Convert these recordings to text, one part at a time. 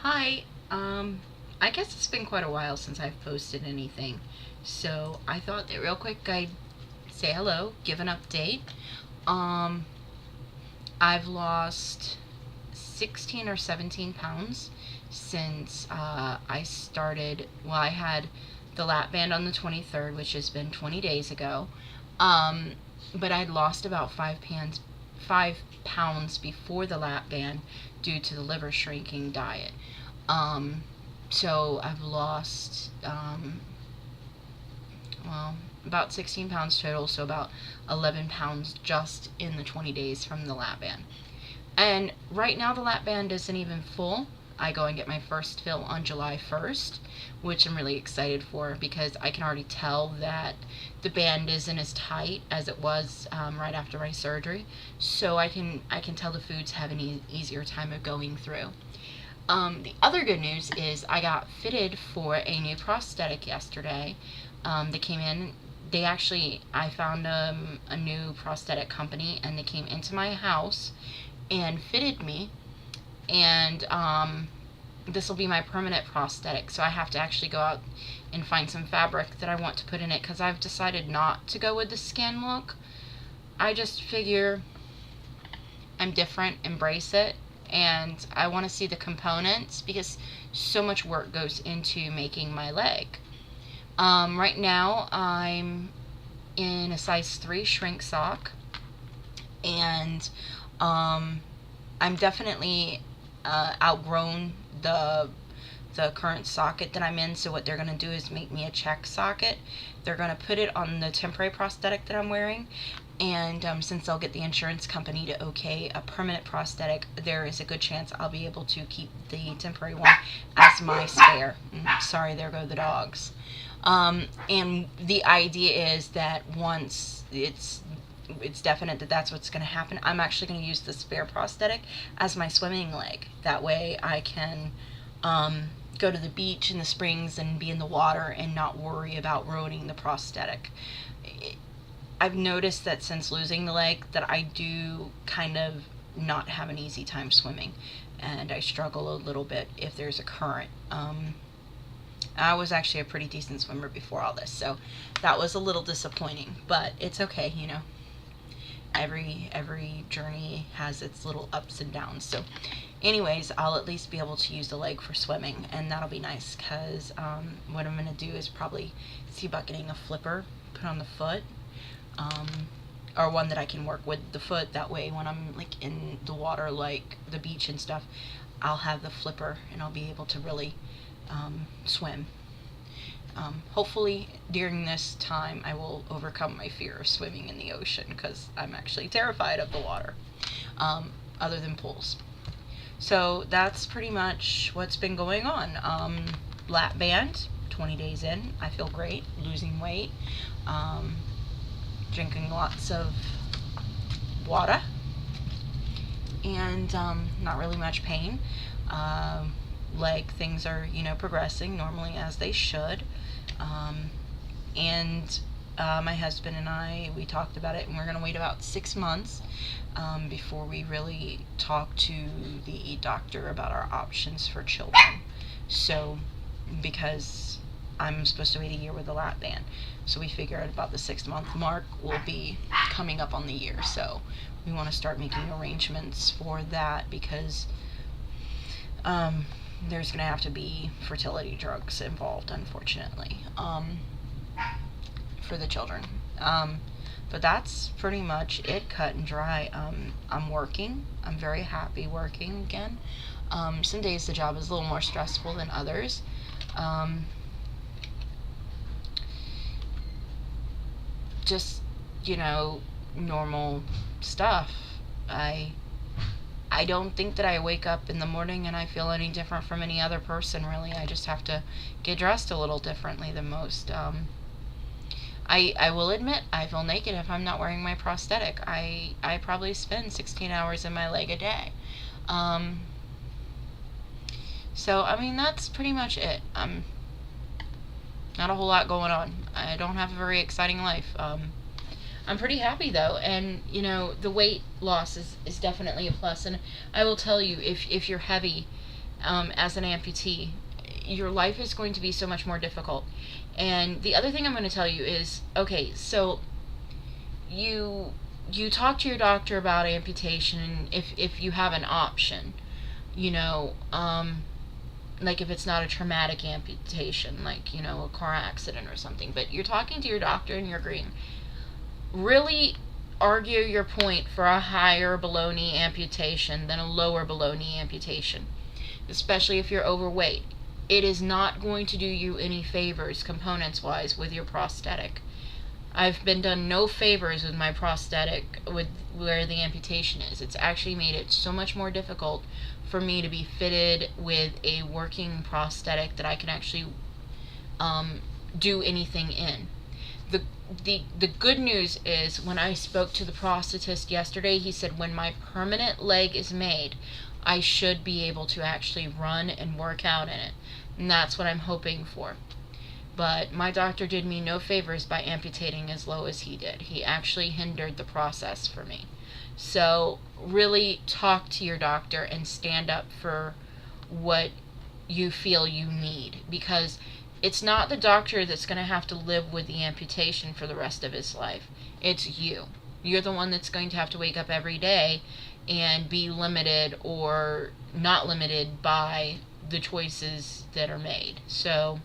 Hi, I guess it's been quite a while since I've posted anything, so I thought that real quick I'd say hello, give an update. Um, I've lost 16 or 17 pounds since I started. Well, I had the lap band on the 23rd, which has been 20 days ago. Um, but I'd lost about 5 pounds before the lap band due to the liver shrinking diet. Um, so I've lost, well, about 16 pounds total, so about 11 pounds just in the 20 days from the lap band. And right now the lap band isn't even full. I go and get my first fill on July 1st, which I'm really excited for because I can already tell that the band isn't as tight as it was right after my surgery. So I can tell the foods have an easier time of going through. The other good news is I got fitted for a new prosthetic yesterday. They came in. I found a new prosthetic company, and they came into my house and fitted me. And this will be my permanent prosthetic, so I have to actually go out and find some fabric that I want to put in it because I've decided not to go with the skin look. I just figure I'm different, embrace it, and I want to see the components because so much work goes into making my leg. Right now I'm in a size 3 shrink sock, and I'm definitely outgrown the current socket that I'm in, so what they're going to do is make me a check socket. They're going to put it on the temporary prosthetic that I'm wearing, and since they'll get the insurance company to okay a permanent prosthetic, there is a good chance I'll be able to keep the temporary one as my spare. Sorry, there go the dogs. And the idea is that once it's definite that that's what's going to happen, I'm actually going to use the spare prosthetic as my swimming leg. That way I can go to the beach in the springs and be in the water and not worry about ruining the prosthetic. I've noticed that since losing the leg that I do kind of not have an easy time swimming, and I struggle a little bit if there's a current. I was actually a pretty decent swimmer before all this, so that was a little disappointing, but it's okay, you know. Every journey has its little ups and downs. So anyways, I'll at least be able to use the leg for swimming, and that'll be nice because what I'm going to do is probably see about getting a flipper put on the foot, or one that I can work with the foot. That way when I'm like in the water, like the beach and stuff, I'll have the flipper and I'll be able to really swim. Hopefully during this time I will overcome my fear of swimming in the ocean because I'm actually terrified of the water, other than pools. So that's pretty much what's been going on. Lap band, 20 days in, I feel great, losing weight, drinking lots of water, and not really much pain. Like things are, progressing normally as they should. And my husband and I, we talked about it, and we're going to wait about 6 months before we really talk to the doctor about our options for children. So, because I'm supposed to wait a year with the lap band, so we figure at about the 6-month mark we'll be coming up on the year. So we want to start making arrangements for that because there's going to have to be fertility drugs involved, unfortunately, for the children. But that's pretty much it, cut and dry. I'm working. I'm very happy working again. Some days the job is a little more stressful than others. Just, normal stuff. I don't think that I wake up in the morning and I feel any different from any other person, really. I just have to get dressed a little differently than most. I will admit, I feel naked if I'm not wearing my prosthetic. I probably spend 16 hours in my leg a day. So, that's pretty much it. Not a whole lot going on. I don't have a very exciting life. I'm pretty happy though, and the weight loss is definitely a plus. And I will tell you, if you're heavy, as an amputee, your life is going to be so much more difficult. And the other thing I'm going to tell you is, okay, so you talk to your doctor about amputation if you have an option, you know, like if it's not a traumatic amputation, like, you know, a car accident or something, but you're talking to your doctor and you're agreeing. Really argue your point for a higher below knee amputation than a lower below knee amputation, especially if you're overweight. It is not going to do you any favors components wise with your prosthetic. I've been done no favors with my prosthetic with where the amputation is. It's actually made it so much more difficult for me to be fitted with a working prosthetic that I can actually do anything in. The good news is, when I spoke to the prosthetist yesterday, he said when my permanent leg is made, I should be able to actually run and work out in it. And that's what I'm hoping for. But my doctor did me no favors by amputating as low as he did. He actually hindered the process for me. So really talk to your doctor and stand up for what you feel you need, because it's not the doctor that's going to have to live with the amputation for the rest of his life. It's you. You're the one that's going to have to wake up every day and be limited or not limited by the choices that are made. So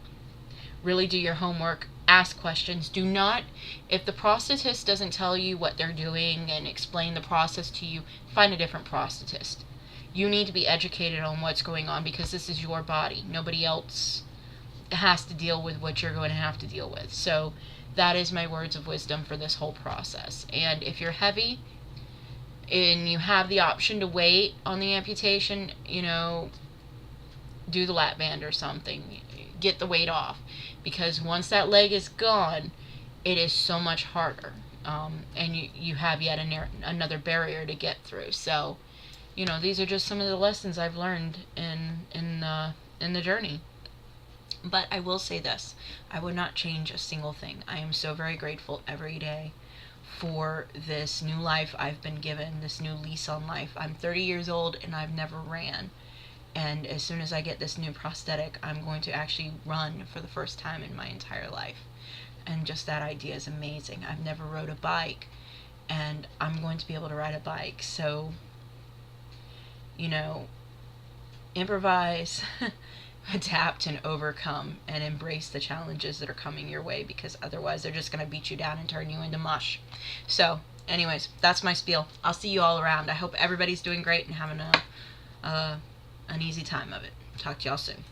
really do your homework, ask questions. Do not, if the prosthetist doesn't tell you what they're doing and explain the process to you, find a different prosthetist. You need to be educated on what's going on, because this is your body. Nobody else has to deal with what you're going to have to deal with. So that is my words of wisdom for this whole process. And if you're heavy and you have the option to wait on the amputation, you know, do the lap band or something. Get the weight off, because once that leg is gone, it is so much harder, and you have yet another barrier to get through. So, you know, these are just some of the lessons I've learned in the journey. But I will say this: I would not change a single thing. I am so very grateful every day for this new life I've been given, this new lease on life. I'm 30 years old and I've never ran. And as soon as I get this new prosthetic, I'm going to actually run for the first time in my entire life. And just that idea is amazing. I've never rode a bike, and I'm going to be able to ride a bike. So, you know, improvise, adapt, and overcome, and embrace the challenges that are coming your way, because otherwise they're just going to beat you down and turn you into mush. So, anyways, that's my spiel. I'll see you all around. I hope everybody's doing great and having an easy time of it. Talk to y'all soon.